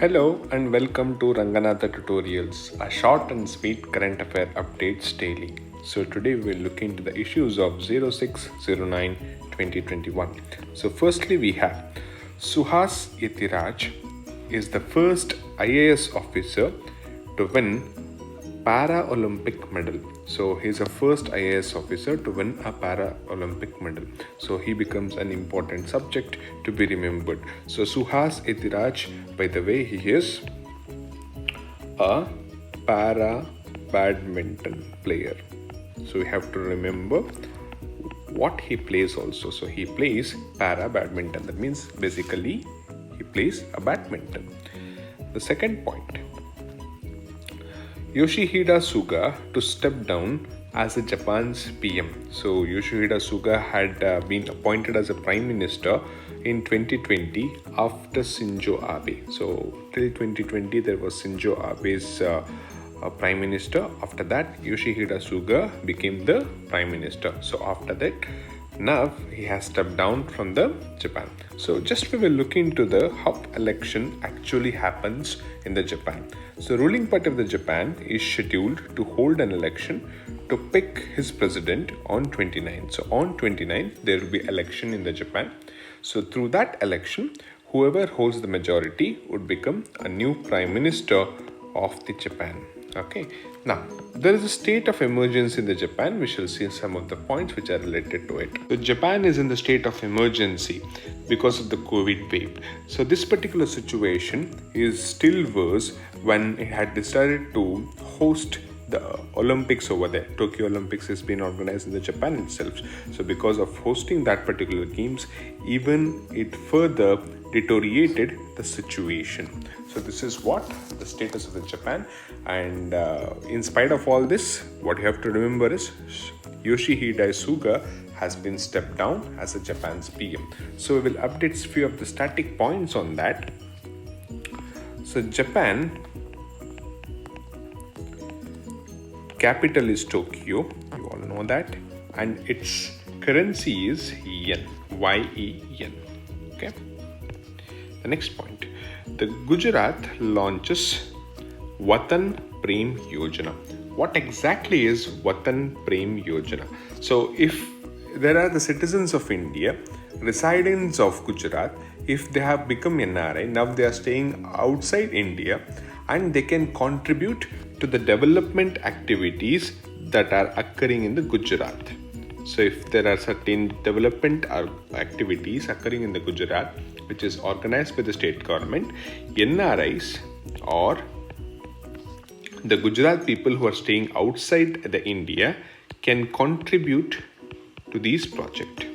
Hello and welcome to Ranganatha Tutorials, a short and sweet current affair updates daily. So today we will look into the issues of 0609-2021. So firstly we have Suhas Yatiraj is the first IAS officer to win Para-Olympic medal. So he's the first IAS officer to win a Para-Olympic medal. So he becomes an important subject to be remembered. So Suhas Yatiraj, by the way, he is a para-badminton player. So we have to remember what he plays also. So he plays para-badminton. That means basically he plays a badminton. The second point, Yoshihida Suga to step down as a Japan's PM. So Yoshihida Suga had been appointed as a Prime Minister in 2020 after Shinzo Abe. So till 2020 there was Shinzo Abe's Prime Minister. After that Yoshihida Suga became the Prime Minister. So after that now he has stepped down from the Japan. So just we will look into the how election actually happens in the Japan. So ruling party of the Japan is scheduled to hold an election to pick his president on 29th. So on 29th there will be election in the Japan. So through that election, whoever holds the majority would become a new Prime Minister of the Japan. Okay. Now, there is a state of emergency in the Japan. We shall see some of the points which are related to it. So Japan is in the state of emergency because of the COVID wave. So this particular situation is still worse when it had decided to host the Olympics over there. Tokyo Olympics has been organized in the Japan itself. So because of hosting that particular games, even it further deteriorated the situation. So this is what the status of the Japan, and in spite of all this, what you have to remember is Yoshihide Suga has been stepped down as a Japan's PM. So we will update few of the static points on that. So Japan capital is Tokyo, you all know that, and its currency is yen, Y-E-N. Okay. The next point, the Gujarat launches Watan Prem Yojana. What exactly is Watan Prem Yojana? So if there are the citizens of India, residents of Gujarat, if they have become NRI, now they are staying outside India and they can contribute to the development activities that are occurring in the Gujarat. So if there are certain development activities occurring in the Gujarat, which is organized by the state government, NRIs or the Gujarat people who are staying outside the India can contribute to these projects.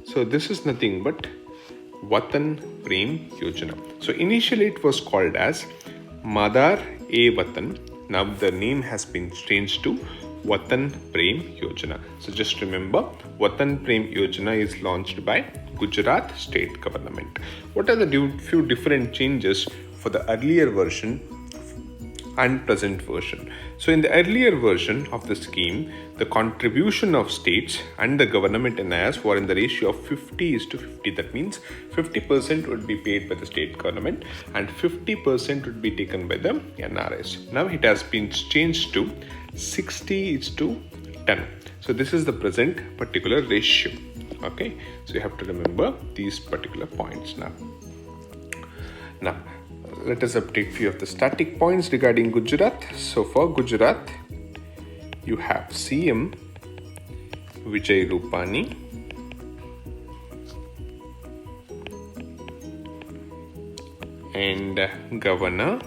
So this is nothing but Watan Prem Yojana. So initially it was called as Madar-e-Watan. Now the name has been changed to Watan Prem Yojana. So just remember, Watan Prem Yojana is launched by Gujarat state government. What are the few different changes for the earlier version and present version? So in the earlier version of the scheme, the contribution of states and the government NIS were in the ratio of 50:50. That means 50% would be paid by the state government and 50% would be taken by the NRS. Now it has been changed to 60:10. So this is the present particular ratio. Okay, so you have to remember these particular points now. Now, let us update few of the static points regarding Gujarat. So for Gujarat, you have CM Vijay Rupani, and Governor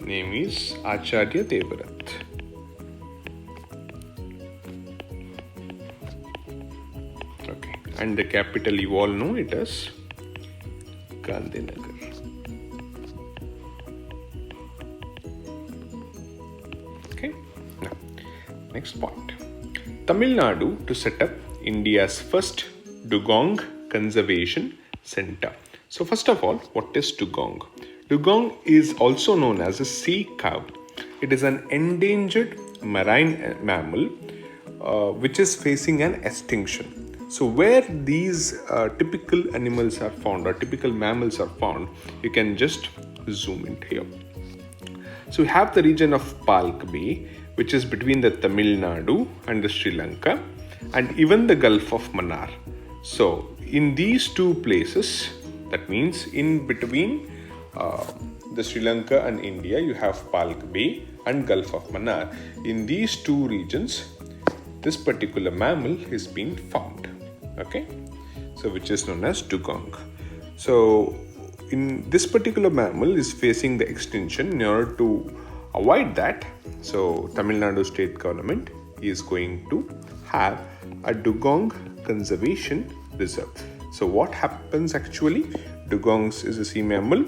name is Acharya Devvrat. Okay, and the capital you all know it as Gandhinagar. Okay, now next point, Tamil Nadu to set up India's first Dugong Conservation Center. So first of all, what is Dugong? Dugong is also known as a sea cow. It is an endangered marine mammal which is facing an extinction. So where these typical animals are found, or typical mammals are found, you can just zoom in here. So we have the region of Palk Bay, which is between the Tamil Nadu and the Sri Lanka, and even the Gulf of Mannar. So in these two places, that means in between the Sri Lanka and India, you have Palk Bay and Gulf of Mannar. In these two regions, this particular mammal is being found. Okay, so which is known as Dugong. So in this particular mammal is facing the extinction. In order to avoid that, so Tamil Nadu state government is going to have a Dugong conservation reserve. So what happens actually? Dugongs is a sea mammal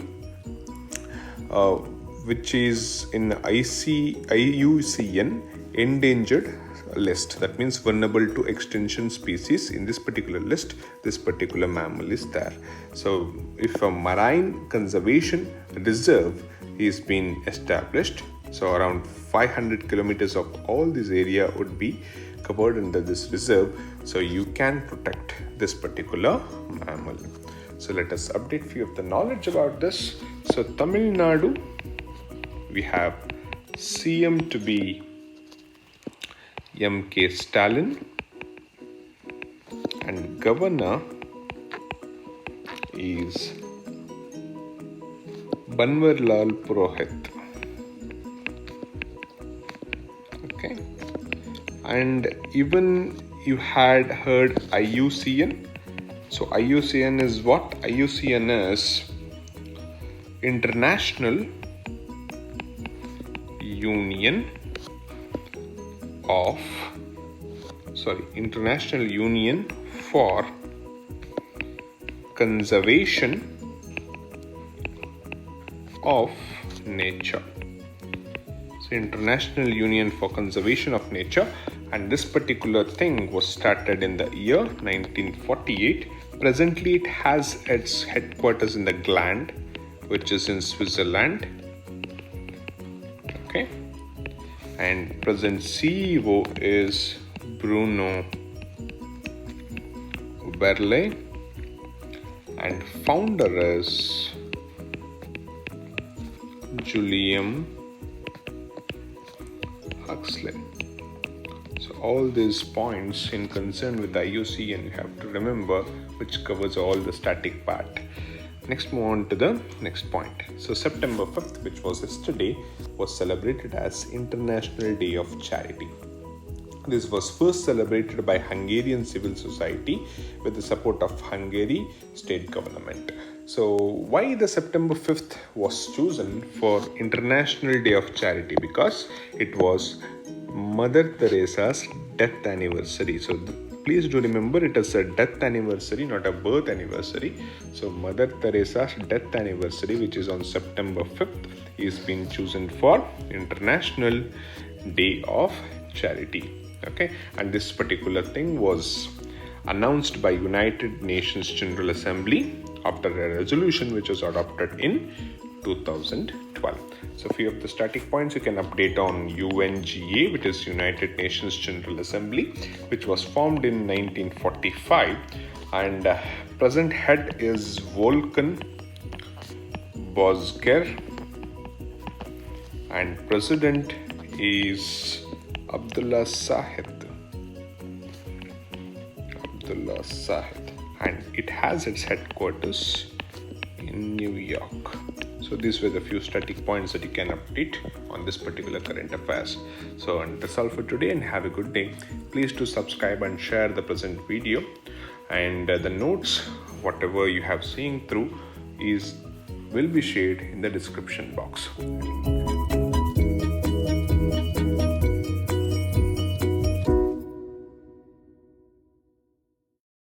which is in IUCN endangered list. That means vulnerable to extinction species. In this particular list, this particular mammal is there. So if a marine conservation reserve is being established, so around 500 kilometers of all this area would be covered under this reserve, so you can protect this particular mammal. So let us update few of the knowledge about this. So Tamil Nadu, we have CM to be M.K. Stalin, and governor is Banwarlal Purohit. Okay, and even you had heard IUCN. So IUCN is what? IUCN is International Union for Conservation of Nature. So International Union for Conservation of Nature, and this particular thing was started in the year 1948. Presently it has its headquarters in the Gland, which is in Switzerland. Okay, and present CEO is Bruno Berle, and founder is Julian Huxley. So all these points in concern with the IUCN you have to remember, which covers all the static part. Next, move on to the next point. So September 5th, which was yesterday, was celebrated as International Day of Charity. This was first celebrated by Hungarian civil society with the support of Hungary state government. So why the September 5th was chosen for International Day of Charity? Because it was Mother Teresa's death anniversary. So please do remember, it is a death anniversary, not a birth anniversary. So Mother Teresa's death anniversary, which is on September 5th, is being chosen for International Day of Charity. Okay, and this particular thing was announced by United Nations General Assembly after a resolution which was adopted in 2012. So few of the static points you can update on UNGA, which is United Nations General Assembly, which was formed in 1945, and present head is Volkan Bozger, and president is Abdullah Sahid, and it has its headquarters in New York. So these were the few static points that you can update on this particular current affairs. So and that's all for today, and have a good day. Please do subscribe and share the present video, and the notes, whatever you have seen through, will be shared in the description box.